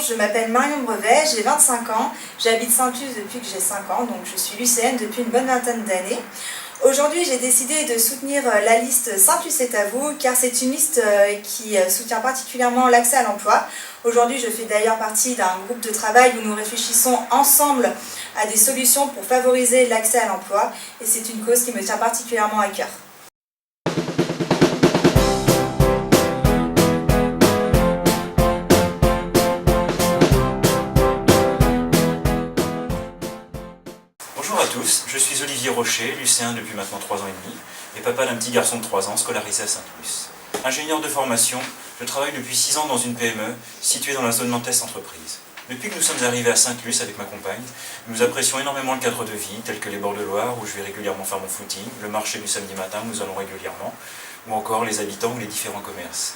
je m'appelle Marion Brevet, j'ai 25 ans, j'habite Sainte-Luce depuis que j'ai 5 ans, donc je suis lycéenne depuis une bonne vingtaine d'années. Aujourd'hui, j'ai décidé de soutenir la liste Sainte-Luce est à vous, car c'est une liste qui soutient particulièrement l'accès à l'emploi. Aujourd'hui, je fais d'ailleurs partie d'un groupe de travail où nous réfléchissons ensemble à des solutions pour favoriser l'accès à l'emploi, et c'est une cause qui me tient particulièrement à cœur. Bonjour à tous, je suis Olivier Rocher, lycéen depuis maintenant 3 ans et demi, et papa d'un petit garçon de 3 ans scolarisé à Sainte-Luce. Ingénieur de formation, je travaille depuis 6 ans dans une PME située dans la zone nantaise entreprise. Depuis que nous sommes arrivés à Sainte-Luce avec ma compagne, nous apprécions énormément le cadre de vie, tel que les bords de Loire où je vais régulièrement faire mon footing, le marché du samedi matin où nous allons régulièrement, ou encore les habitants ou les différents commerces.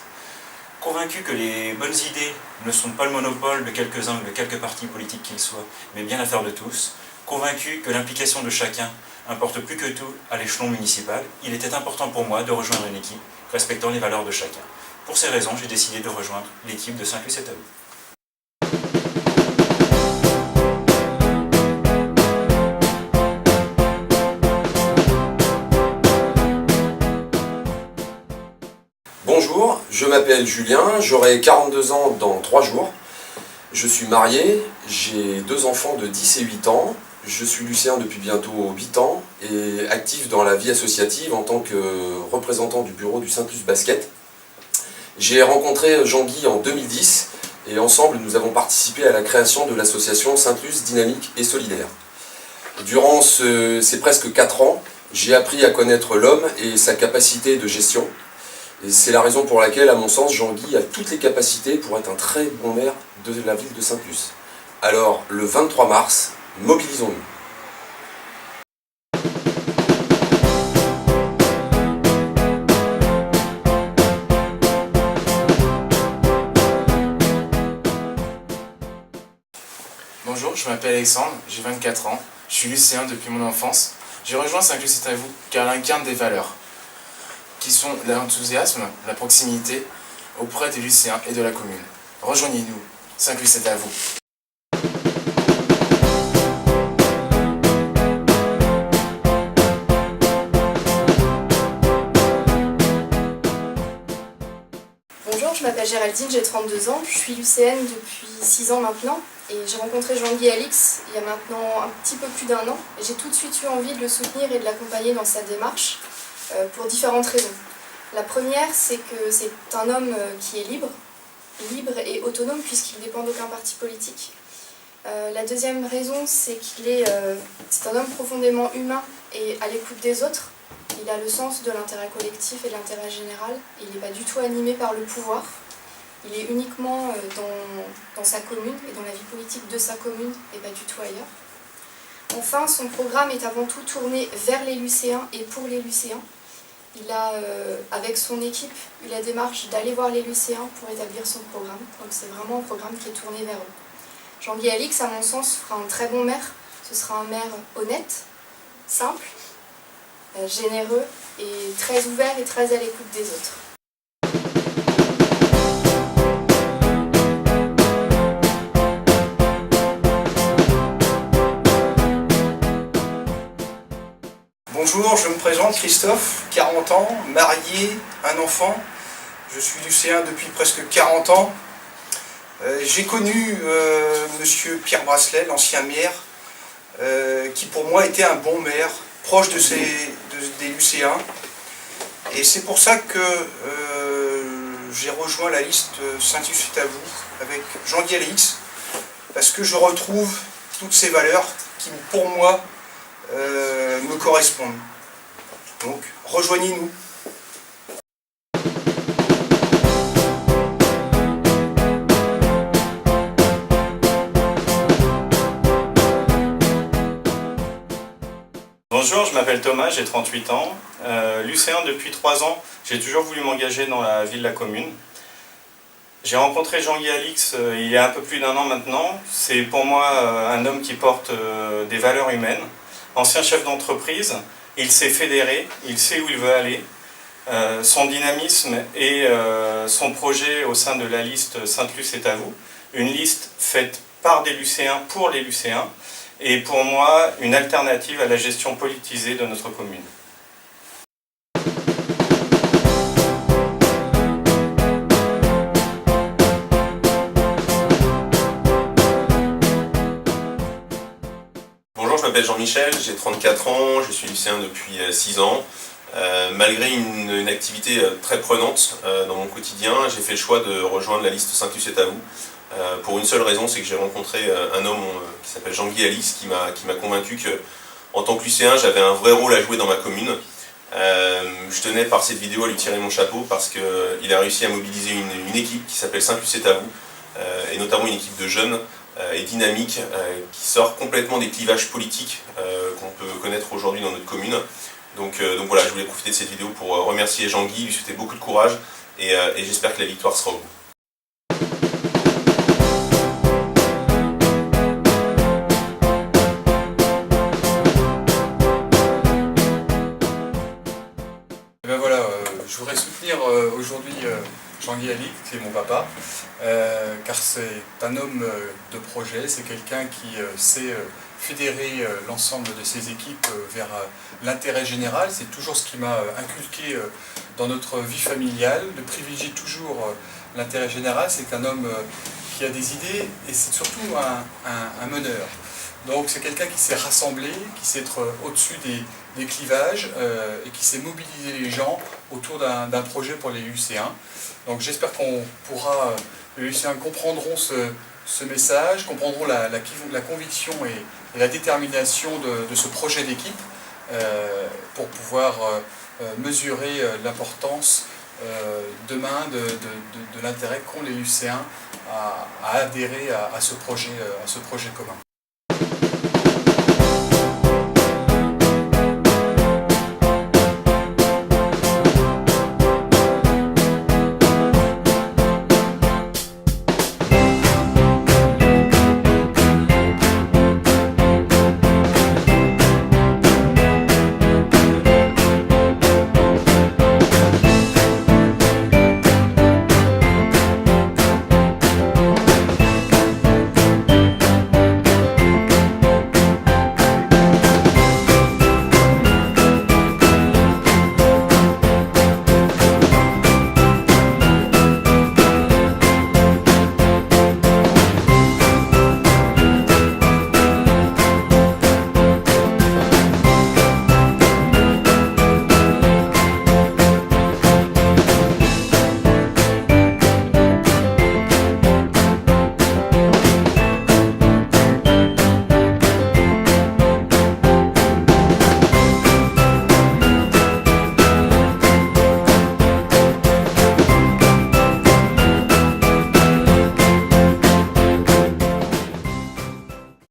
Convaincu que les bonnes idées ne sont pas le monopole de quelques-uns ou de quelques partis politiques qu'ils soient, mais bien l'affaire de tous, convaincu que l'implication de chacun importe plus que tout à l'échelon municipal, il était important pour moi de rejoindre une équipe respectant les valeurs de chacun. Pour ces raisons, j'ai décidé de rejoindre l'équipe de Sainte-Luce est à vous. Bonjour, je m'appelle Julien, j'aurai 42 ans dans 3 jours. Je suis marié, j'ai 2 enfants de 10 et 8 ans. Je suis lycéen depuis bientôt 8 ans et actif dans la vie associative en tant que représentant du bureau du Sainte-Luce Basket. J'ai rencontré Jean-Guy en 2010 et ensemble nous avons participé à la création de l'association Sainte-Luce Dynamique et Solidaire. Durant ces presque 4 ans, j'ai appris à connaître l'homme et sa capacité de gestion. Et c'est la raison pour laquelle, à mon sens, Jean-Guy a toutes les capacités pour être un très bon maire de la ville de Sainte-Luce. Alors, le 23 mars, mobilisons-nous. Bonjour, je m'appelle Alexandre, j'ai 24 ans, je suis lycéen depuis mon enfance. J'ai rejoint Sainte-Luce est à vous car elle incarne des valeurs qui sont l'enthousiasme, la proximité auprès des lycéens et de la commune. Rejoignez-nous, Sainte-Luce est à vous. Bonjour, je m'appelle Géraldine, j'ai 32 ans, je suis lycéenne depuis 6 ans maintenant et j'ai rencontré Jean-Guy Alix il y a maintenant un petit peu plus d'1 an et j'ai tout de suite eu envie de le soutenir et de l'accompagner dans sa démarche pour différentes raisons. La première, c'est que c'est un homme qui est libre et autonome puisqu'il ne dépend d'aucun parti politique. La deuxième raison, c'est c'est un homme profondément humain et à l'écoute des autres. Il a le sens de l'intérêt collectif et de l'intérêt général. Il n'est pas du tout animé par le pouvoir. Il est uniquement dans sa commune et dans la vie politique de sa commune et pas du tout ailleurs. Enfin, son programme est avant tout tourné vers les lycéens et pour les lycéens. Il a, avec son équipe, eu la démarche d'aller voir les lycéens pour établir son programme. Donc c'est vraiment un programme qui est tourné vers eux. Jean-Guy Alix, à mon sens, fera un très bon maire. Ce sera un maire honnête, simple, généreux et très ouvert et très à l'écoute des autres. Bonjour, je me présente Christophe, 40 ans, marié, un enfant. Je suis lycéen depuis presque 40 ans. J'ai connu monsieur Pierre Brasselet, l'ancien maire, qui pour moi était un bon maire, proche des lycéens. Et c'est pour ça que j'ai rejoint la liste Sainte-Luce est à vous avec Jean-Guy Alix, parce que je retrouve toutes ces valeurs qui, pour moi, me correspondent. Donc, rejoignez-nous. Bonjour, je m'appelle Thomas, j'ai 38 ans. Lycéen depuis 3 ans, j'ai toujours voulu m'engager dans la vie de la commune. J'ai rencontré Jean-Guy Alix il y a un peu plus d'1 an maintenant. C'est pour moi un homme qui porte des valeurs humaines. Ancien chef d'entreprise, il sait fédérer, il sait où il veut aller. son dynamisme et son projet au sein de la liste Sainte-Luce est à vous, une liste faite par des lycéens pour les lycéens, et pour moi une alternative à la gestion politisée de notre commune. Bonjour, je m'appelle Jean-Michel, j'ai 34 ans, je suis lycéen depuis 6 ans. Malgré une activité très prenante dans mon quotidien, j'ai fait le choix de rejoindre la liste Sainte-Luce est à vous. Pour une seule raison, c'est que j'ai rencontré un homme qui s'appelle Jean-Guy Alix qui m'a convaincu qu'en tant que lycéen, j'avais un vrai rôle à jouer dans ma commune. Je tenais par cette vidéo à lui tirer mon chapeau parce qu'il a réussi à mobiliser une équipe qui s'appelle Sainte-Luce est à vous, et notamment une équipe de jeunes et dynamique qui sort complètement des clivages politiques qu'on peut connaître aujourd'hui dans notre commune. Donc voilà, je voulais profiter de cette vidéo pour remercier Jean-Guy, lui souhaiter beaucoup de courage et j'espère que la victoire sera au bout. Et ben voilà, je voudrais soutenir aujourd'hui Jean-Guy Alix, qui est mon papa, car c'est un homme de projet, c'est quelqu'un qui sait fédérer l'ensemble de ses équipes vers l'intérêt général. C'est toujours ce qui m'a inculqué dans notre vie familiale, de privilégier toujours l'intérêt général. C'est un homme qui a des idées et c'est surtout un meneur. Donc c'est quelqu'un qui sait rassembler, qui sait être au-dessus des clivages et qui sait mobiliser les gens autour d'un projet pour les lycéens. Donc j'espère qu'on pourra, les lycéens comprendront ce message, comprendront la conviction et la détermination de ce projet d'équipe pour pouvoir mesurer l'importance demain de l'intérêt qu'ont les lycéens à adhérer à ce projet commun.